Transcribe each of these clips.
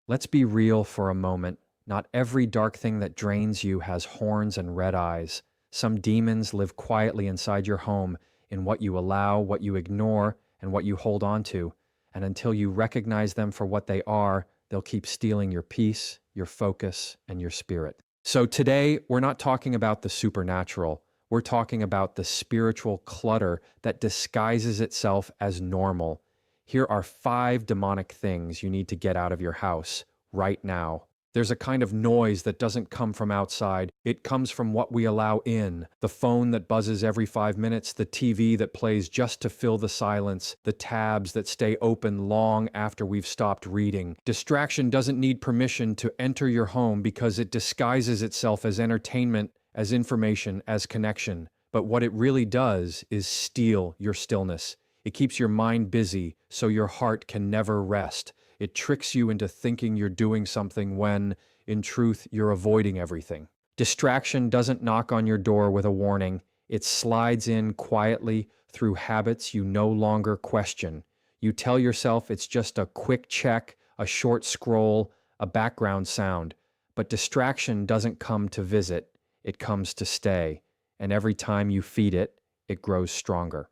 Let's be real for a moment. Not every dark thing that drains you has horns and red eyes. Some demons live quietly inside your home in what you allow, what you ignore, and what you hold on to. And until you recognize them for what they are, they'll keep stealing your peace, your focus, and your spirit. So today, we're not talking about the supernatural. We're talking about the spiritual clutter that disguises itself as normal. Here are 5 demonic things you need to get out of your house right now. There's a kind of noise that doesn't come from outside. It comes from what we allow in. The phone that buzzes every 5 minutes, the TV that plays just to fill the silence, the tabs that stay open long after we've stopped reading. Distraction doesn't need permission to enter your home because it disguises itself as entertainment, as information, as connection. But what it really does is steal your stillness. It keeps your mind busy so your heart can never rest. It tricks you into thinking you're doing something when, in truth, you're avoiding everything. Distraction doesn't knock on your door with a warning. It slides in quietly through habits you no longer question. You tell yourself it's just a quick check, a short scroll, a background sound. But distraction doesn't come to visit. It comes to stay. And every time you feed it, it grows stronger.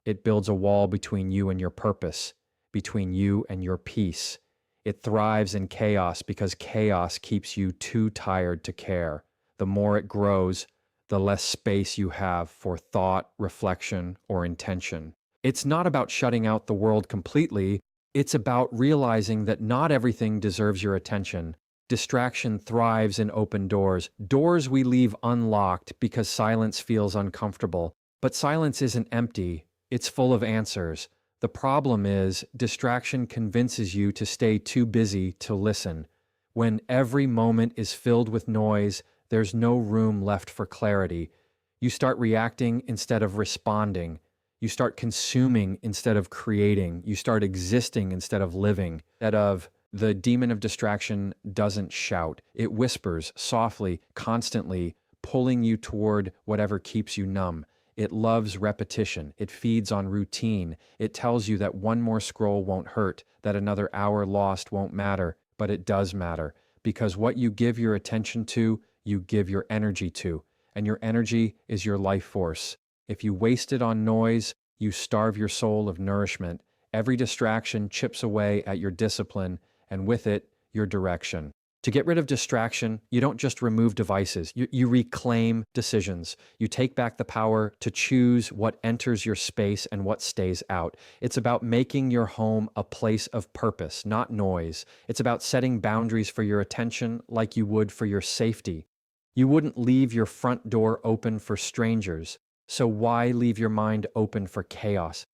It builds a wall between you and your purpose, between you and your peace. It thrives in chaos because chaos keeps you too tired to care. The more it grows, the less space you have for thought, reflection, or intention. It's not about shutting out the world completely. It's about realizing that not everything deserves your attention. Distraction thrives in open doors, doors we leave unlocked because silence feels uncomfortable. But silence isn't empty. It's full of answers. The problem is, distraction convinces you to stay too busy to listen. When every moment is filled with noise, there's no room left for clarity. You start reacting instead of responding. You start consuming instead of creating. You start existing instead of living. The demon of distraction doesn't shout. It whispers softly, constantly, pulling you toward whatever keeps you numb. It loves repetition. It feeds on routine. It tells you that one more scroll won't hurt, that another hour lost won't matter, but it does matter. Because what you give your attention to, you give your energy to. And your energy is your life force. If you waste it on noise, you starve your soul of nourishment. Every distraction chips away at your discipline, and with it, your direction. To get rid of distraction, you don't just remove devices, you reclaim decisions. You take back the power to choose what enters your space and what stays out. It's about making your home a place of purpose, not noise. It's about setting boundaries for your attention like you would for your safety. You wouldn't leave your front door open for strangers, so why leave your mind open for chaos?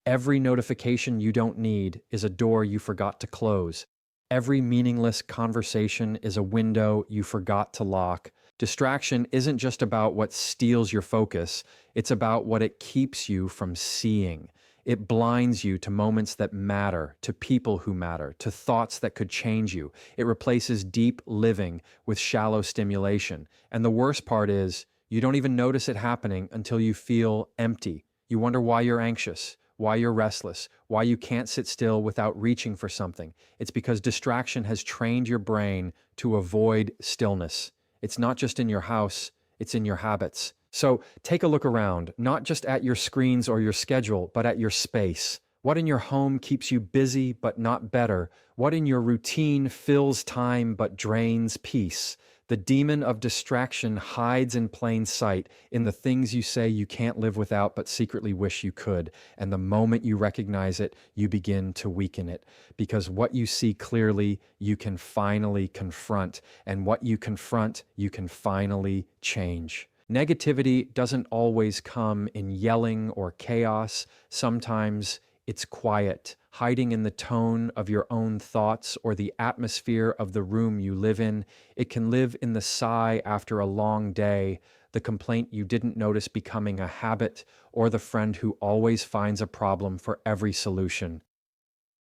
Every notification you don't need is a door you forgot to close. Every meaningless conversation is a window you forgot to lock. Distraction isn't just about what steals your focus, it's about what it keeps you from seeing. It blinds you to moments that matter, to people who matter, to thoughts that could change you. It replaces deep living with shallow stimulation. And the worst part is, you don't even notice it happening until you feel empty. You wonder why you're anxious, why you're restless, why you can't sit still without reaching for something. It's because distraction has trained your brain to avoid stillness. It's not just in your house, it's in your habits. So take a look around, not just at your screens or your schedule, but at your space. What in your home keeps you busy but not better? What in your routine fills time but drains peace? The demon of distraction hides in plain sight in the things you say you can't live without but secretly wish you could. And the moment you recognize it, you begin to weaken it. Because what you see clearly, you can finally confront. And what you confront, you can finally change. Negativity doesn't always come in yelling or chaos. Sometimes it's quiet, hiding in the tone of your own thoughts or the atmosphere of the room you live in. It can live in the sigh after a long day, the complaint you didn't notice becoming a habit, or the friend who always finds a problem for every solution.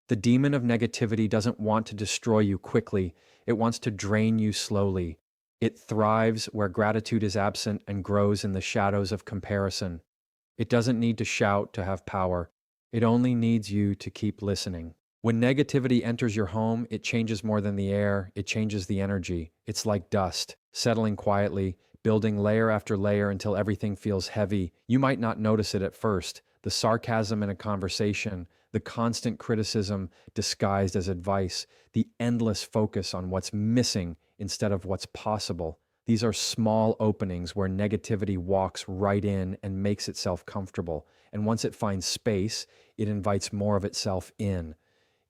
The demon of negativity doesn't want to destroy you quickly. It wants to drain you slowly. It thrives where gratitude is absent and grows in the shadows of comparison. It doesn't need to shout to have power. It only needs you to keep listening. When negativity enters your home, it changes more than the air, it changes the energy. It's like dust, settling quietly, building layer after layer until everything feels heavy. You might not notice it at first. The sarcasm in a conversation, the constant criticism disguised as advice, the endless focus on what's missing instead of what's possible. These are small openings where negativity walks right in and makes itself comfortable. And once it finds space, it invites more of itself in.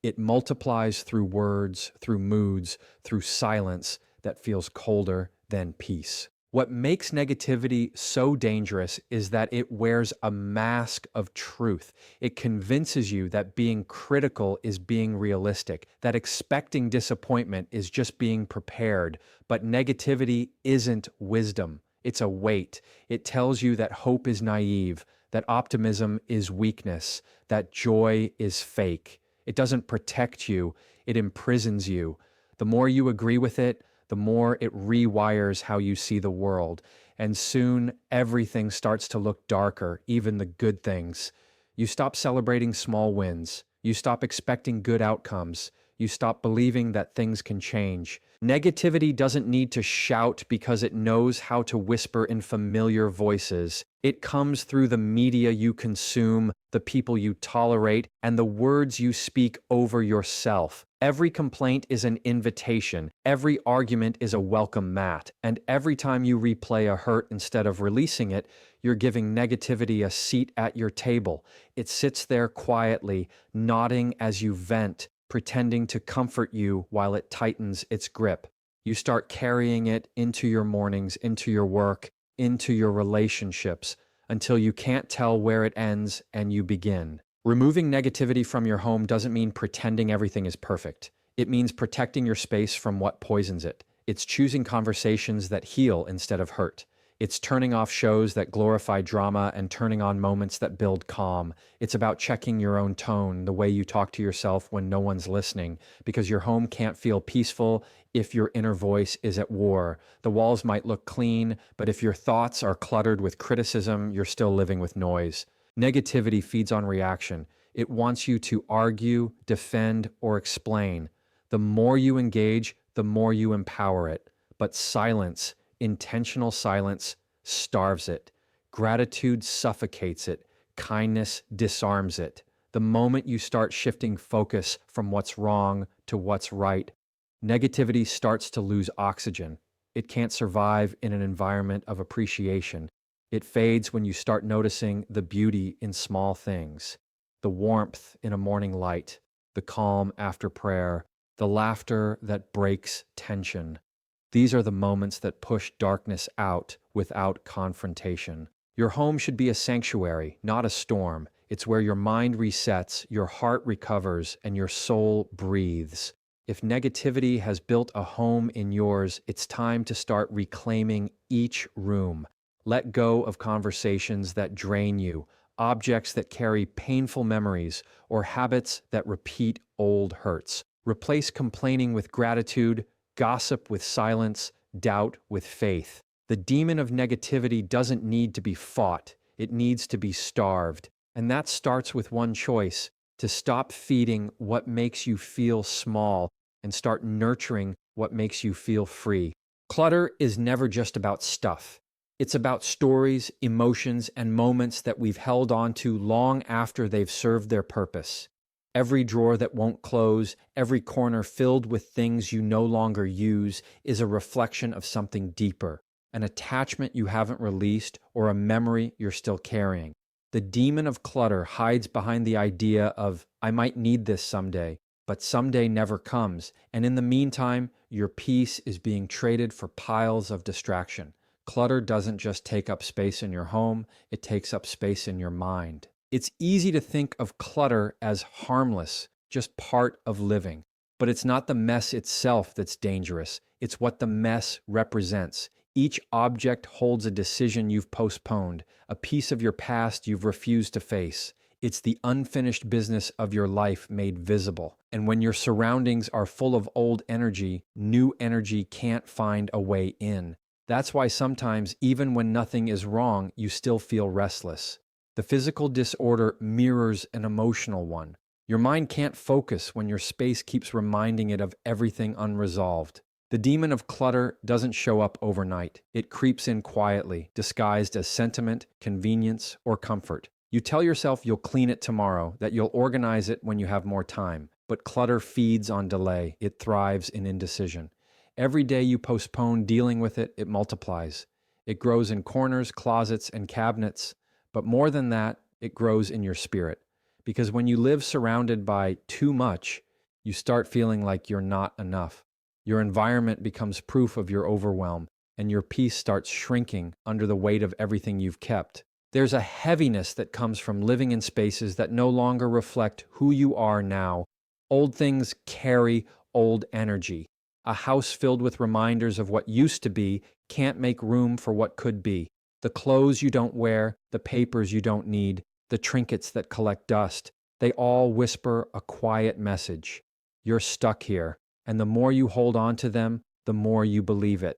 It multiplies through words, through moods, through silence that feels colder than peace. What makes negativity so dangerous is that it wears a mask of truth. It convinces you that being critical is being realistic, that expecting disappointment is just being prepared. But negativity isn't wisdom, it's a weight. It tells you that hope is naive, that optimism is weakness, that joy is fake. It doesn't protect you, it imprisons you. The more you agree with it, the more it rewires how you see the world. And soon everything starts to look darker, even the good things. You stop celebrating small wins. You stop expecting good outcomes. You stop believing that things can change. Negativity doesn't need to shout because it knows how to whisper in familiar voices. It comes through the media you consume, the people you tolerate, and the words you speak over yourself. Every complaint is an invitation. Every argument is a welcome mat. And every time you replay a hurt instead of releasing it, you're giving negativity a seat at your table. It sits there quietly, nodding as you vent, pretending to comfort you while it tightens its grip. You start carrying it into your mornings, into your work, into your relationships, until you can't tell where it ends and you begin. Removing negativity from your home doesn't mean pretending everything is perfect. It means protecting your space from what poisons it. It's choosing conversations that heal instead of hurt. It's turning off shows that glorify drama and turning on moments that build calm. It's about checking your own tone, the way you talk to yourself when no one's listening, because your home can't feel peaceful if your inner voice is at war. The walls might look clean, but if your thoughts are cluttered with criticism, you're still living with noise. Negativity feeds on reaction. It wants you to argue, defend, or explain. The more you engage, the more you empower it. But silence, intentional silence, starves it. Gratitude suffocates it. Kindness disarms it. The moment you start shifting focus from what's wrong to what's right, negativity starts to lose oxygen. It can't survive in an environment of appreciation. It fades when you start noticing the beauty in small things, the warmth in a morning light, the calm after prayer, the laughter that breaks tension. These are the moments that push darkness out without confrontation. Your home should be a sanctuary, not a storm. It's where your mind resets, your heart recovers, and your soul breathes. If negativity has built a home in yours, it's time to start reclaiming each room. Let go of conversations that drain you, objects that carry painful memories, or habits that repeat old hurts. Replace complaining with gratitude, gossip with silence, doubt with faith. The demon of negativity doesn't need to be fought, it needs to be starved. And that starts with one choice: to stop feeding what makes you feel small and start nurturing what makes you feel free. Clutter is never just about stuff. It's about stories, emotions, and moments that we've held on to long after they've served their purpose. Every drawer that won't close, every corner filled with things you no longer use is a reflection of something deeper, an attachment you haven't released or a memory you're still carrying. The demon of clutter hides behind the idea of, I might need this someday, but someday never comes, and in the meantime, your peace is being traded for piles of distraction. Clutter doesn't just take up space in your home, it takes up space in your mind. It's easy to think of clutter as harmless, just part of living. But it's not the mess itself that's dangerous, it's what the mess represents. Each object holds a decision you've postponed, a piece of your past you've refused to face. It's the unfinished business of your life made visible. And when your surroundings are full of old energy, new energy can't find a way in. That's why sometimes, even when nothing is wrong, you still feel restless. The physical disorder mirrors an emotional one. Your mind can't focus when your space keeps reminding it of everything unresolved. The demon of clutter doesn't show up overnight. It creeps in quietly, disguised as sentiment, convenience, or comfort. You tell yourself you'll clean it tomorrow, that you'll organize it when you have more time. But clutter feeds on delay. It thrives in indecision. Every day you postpone dealing with it, it multiplies. It grows in corners, closets, and cabinets. But more than that, it grows in your spirit. Because when you live surrounded by too much, you start feeling like you're not enough. Your environment becomes proof of your overwhelm, and your peace starts shrinking under the weight of everything you've kept. There's a heaviness that comes from living in spaces that no longer reflect who you are now. Old things carry old energy. A house filled with reminders of what used to be can't make room for what could be. The clothes you don't wear, the papers you don't need, the trinkets that collect dust, they all whisper a quiet message. You're stuck here, and the more you hold on to them, the more you believe it.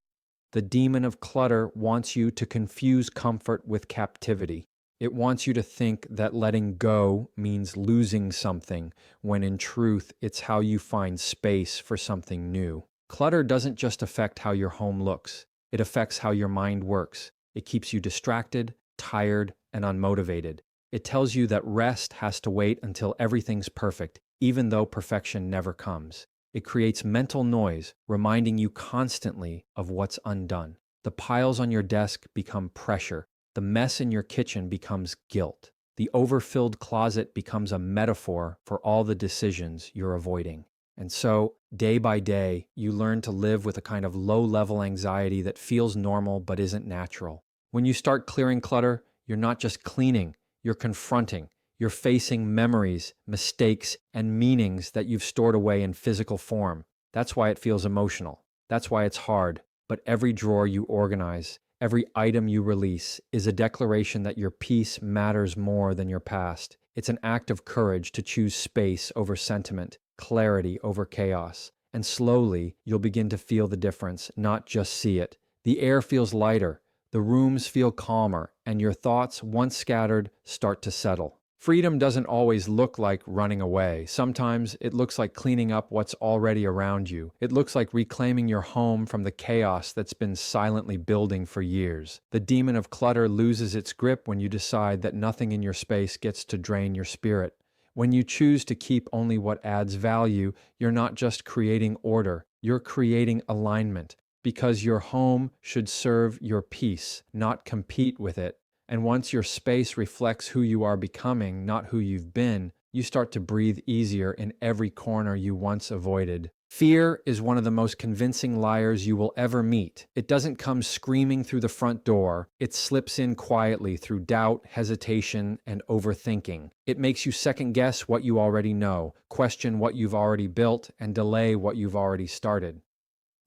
The demon of clutter wants you to confuse comfort with captivity. It wants you to think that letting go means losing something, when in truth, it's how you find space for something new. Clutter doesn't just affect how your home looks. It affects how your mind works. It keeps you distracted, tired, and unmotivated. It tells you that rest has to wait until everything's perfect, even though perfection never comes. It creates mental noise, reminding you constantly of what's undone. The piles on your desk become pressure. The mess in your kitchen becomes guilt. The overfilled closet becomes a metaphor for all the decisions you're avoiding. And so, day by day, you learn to live with a kind of low-level anxiety that feels normal but isn't natural. When you start clearing clutter, you're not just cleaning, you're confronting. You're facing memories, mistakes, and meanings that you've stored away in physical form. That's why it feels emotional. That's why it's hard. But every drawer you organize, every item you release, is a declaration that your peace matters more than your past. It's an act of courage to choose space over sentiment, clarity over chaos. And slowly, you'll begin to feel the difference, not just see it. The air feels lighter, the rooms feel calmer, and your thoughts, once scattered, start to settle. Freedom doesn't always look like running away. Sometimes it looks like cleaning up what's already around you. It looks like reclaiming your home from the chaos that's been silently building for years. The demon of clutter loses its grip when you decide that nothing in your space gets to drain your spirit. When you choose to keep only what adds value, you're not just creating order, you're creating alignment. Because your home should serve your peace, not compete with it. And once your space reflects who you are becoming, not who you've been, you start to breathe easier in every corner you once avoided. Fear is one of the most convincing liars you will ever meet. It doesn't come screaming through the front door. It slips in quietly through doubt, hesitation, and overthinking. It makes you second-guess what you already know, question what you've already built, and delay what you've already started.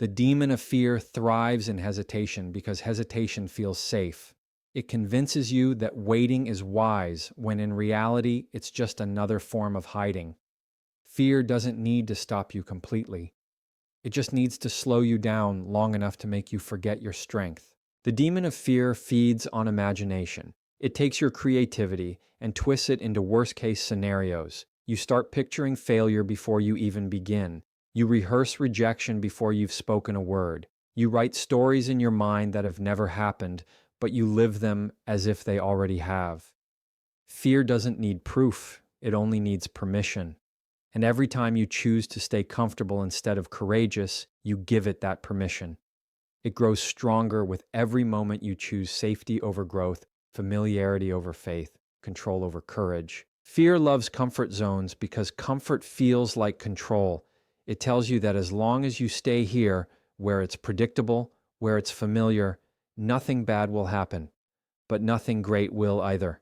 The demon of fear thrives in hesitation because hesitation feels safe. It convinces you that waiting is wise, when in reality, it's just another form of hiding. Fear doesn't need to stop you completely. It just needs to slow you down long enough to make you forget your strength. The demon of fear feeds on imagination. It takes your creativity and twists it into worst-case scenarios. You start picturing failure before you even begin. You rehearse rejection before you've spoken a word. You write stories in your mind that have never happened, but you live them as if they already have. Fear doesn't need proof, it only needs permission. And every time you choose to stay comfortable instead of courageous, you give it that permission. It grows stronger with every moment you choose safety over growth, familiarity over faith, control over courage. Fear loves comfort zones because comfort feels like control. It tells you that as long as you stay here, where it's predictable, where it's familiar, nothing bad will happen, but nothing great will either.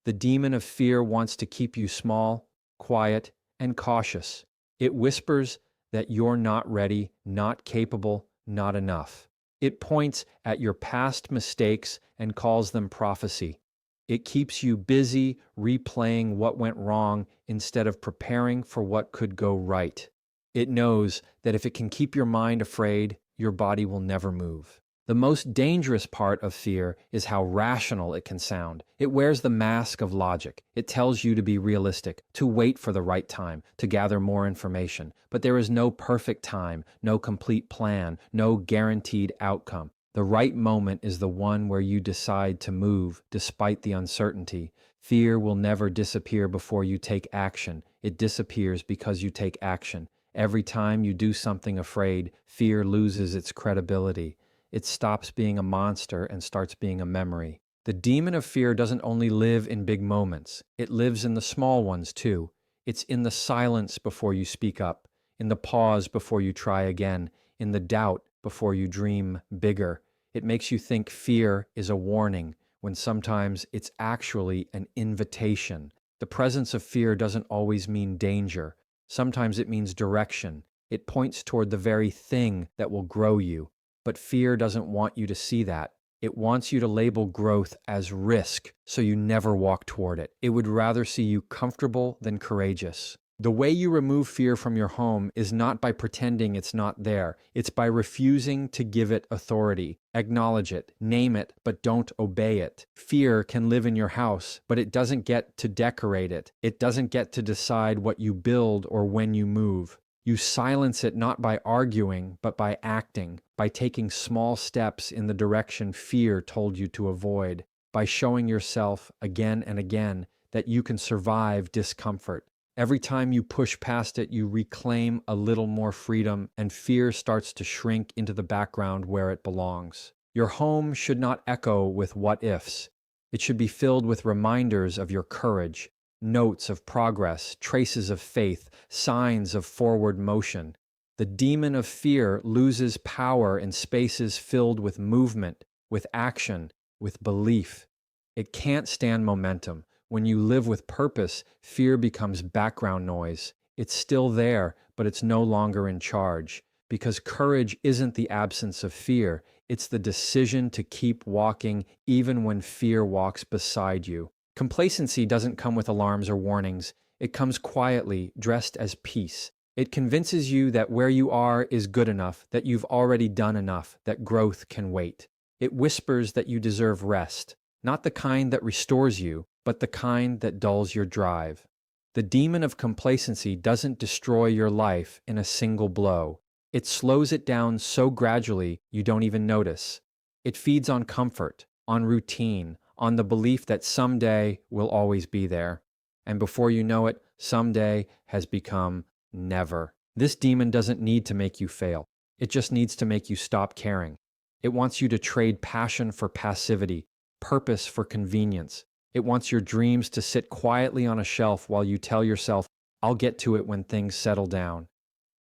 The demon of fear wants to keep you small, quiet, and cautious. It whispers that you're not ready, not capable, not enough. It points at your past mistakes and calls them prophecy. It keeps you busy replaying what went wrong instead of preparing for what could go right. It knows that if it can keep your mind afraid, your body will never move. The most dangerous part of fear is how rational it can sound. It wears the mask of logic. It tells you to be realistic, to wait for the right time, to gather more information. But there is no perfect time, no complete plan, no guaranteed outcome. The right moment is the one where you decide to move despite the uncertainty. Fear will never disappear before you take action. It disappears because you take action. Every time you do something afraid, fear loses its credibility. It stops being a monster and starts being a memory. The demon of fear doesn't only live in big moments, it lives in the small ones too. It's in the silence before you speak up, in the pause before you try again, in the doubt before you dream bigger. It makes you think fear is a warning, when sometimes it's actually an invitation. The presence of fear doesn't always mean danger. Sometimes it means direction. It points toward the very thing that will grow you. But fear doesn't want you to see that. It wants you to label growth as risk, so you never walk toward it. It would rather see you comfortable than courageous. The way you remove fear from your home is not by pretending it's not there. It's by refusing to give it authority. Acknowledge it, name it, but don't obey it. Fear can live in your house, but it doesn't get to decorate it. It doesn't get to decide what you build or when you move. You silence it not by arguing, but by acting, by taking small steps in the direction fear told you to avoid, by showing yourself again and again that you can survive discomfort. Every time you push past it, you reclaim a little more freedom, and fear starts to shrink into the background where it belongs. Your home should not echo with what ifs. It should be filled with reminders of your courage, notes of progress, traces of faith, signs of forward motion. The demon of fear loses power in spaces filled with movement, with action, with belief. It can't stand momentum. When you live with purpose, fear becomes background noise. It's still there, but it's no longer in charge. Because courage isn't the absence of fear, it's the decision to keep walking even when fear walks beside you. Complacency doesn't come with alarms or warnings. It comes quietly, dressed as peace. It convinces you that where you are is good enough, that you've already done enough, that growth can wait. It whispers that you deserve rest, not the kind that restores you, but the kind that dulls your drive. The demon of complacency doesn't destroy your life in a single blow. It slows it down so gradually you don't even notice. It feeds on comfort, on routine, on the belief that someday will always be there. And before you know it, someday has become never. This demon doesn't need to make you fail. It just needs to make you stop caring. It wants you to trade passion for passivity, purpose for convenience. It wants your dreams to sit quietly on a shelf while you tell yourself, I'll get to it when things settle down.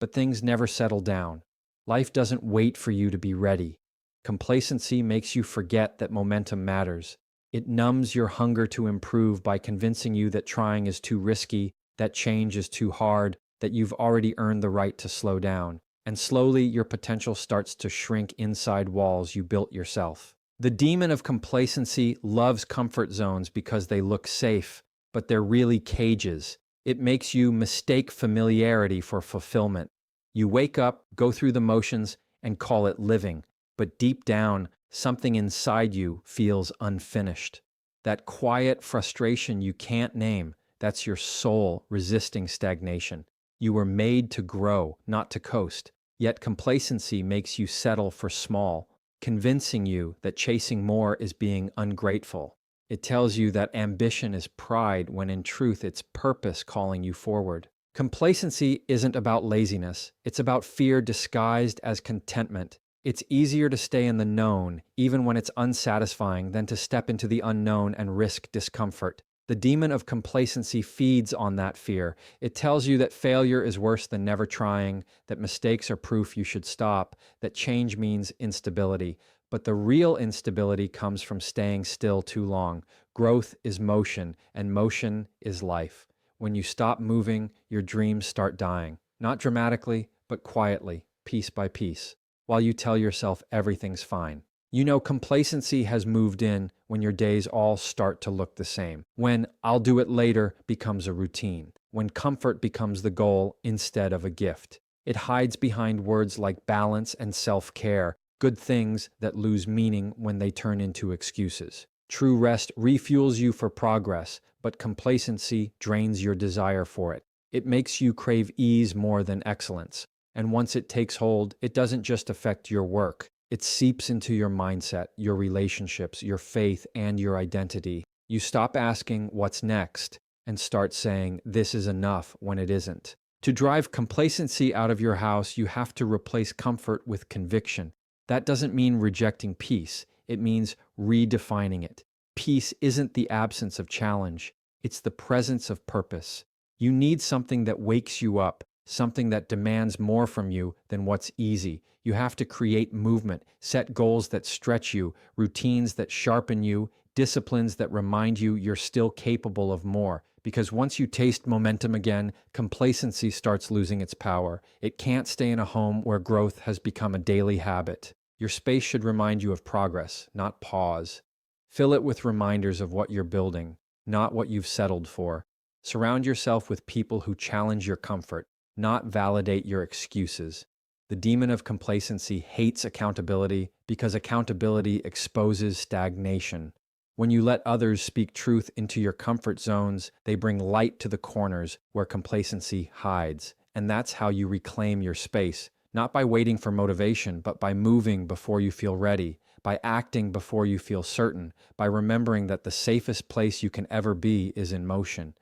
But things never settle down. Life doesn't wait for you to be ready. Complacency makes you forget that momentum matters. It numbs your hunger to improve by convincing you that trying is too risky, that change is too hard, that you've already earned the right to slow down. And slowly, your potential starts to shrink inside walls you built yourself. The demon of complacency loves comfort zones because they look safe, but they're really cages. It makes you mistake familiarity for fulfillment. You wake up, go through the motions, and call it living. But deep down, something inside you feels unfinished. That quiet frustration you can't name, that's your soul resisting stagnation. You were made to grow, not to coast. Yet complacency makes you settle for small, convincing you that chasing more is being ungrateful. It tells you that ambition is pride when in truth it's purpose calling you forward. Complacency isn't about laziness. It's about fear disguised as contentment. It's easier to stay in the known, even when it's unsatisfying, than to step into the unknown and risk discomfort. The demon of complacency feeds on that fear. It tells you that failure is worse than never trying, that mistakes are proof you should stop, that change means instability. But the real instability comes from staying still too long. Growth is motion, and motion is life. When you stop moving, your dreams start dying. Not dramatically, but quietly, piece by piece, while you tell yourself everything's fine. You know, complacency has moved in when your days all start to look the same. When I'll do it later becomes a routine. When comfort becomes the goal instead of a gift. It hides behind words like balance and self-care. good things that lose meaning when they turn into excuses. True rest refuels you for progress, but complacency drains your desire for it. It makes you crave ease more than excellence. And once it takes hold, it doesn't just affect your work. It seeps into your mindset, your relationships, your faith, and your identity. You stop asking, "What's next?" and start saying, "This is enough," when it isn't. To drive complacency out of your house, you have to replace comfort with conviction. That doesn't mean rejecting peace. It means redefining it. Peace isn't the absence of challenge. It's the presence of purpose. You need something that wakes you up, something that demands more from you than what's easy. You have to create movement, set goals that stretch you, routines that sharpen you, disciplines that remind you you're still capable of more. Because once you taste momentum again, complacency starts losing its power. It can't stay in a home where growth has become a daily habit. Your space should remind you of progress, not pause. Fill it with reminders of what you're building, not what you've settled for. Surround yourself with people who challenge your comfort, not validate your excuses. The demon of complacency hates accountability because accountability exposes stagnation. When you let others speak truth into your comfort zones, they bring light to the corners where complacency hides. And that's how you reclaim your space, not by waiting for motivation, but by moving before you feel ready, by acting before you feel certain, by remembering that the safest place you can ever be is in motion.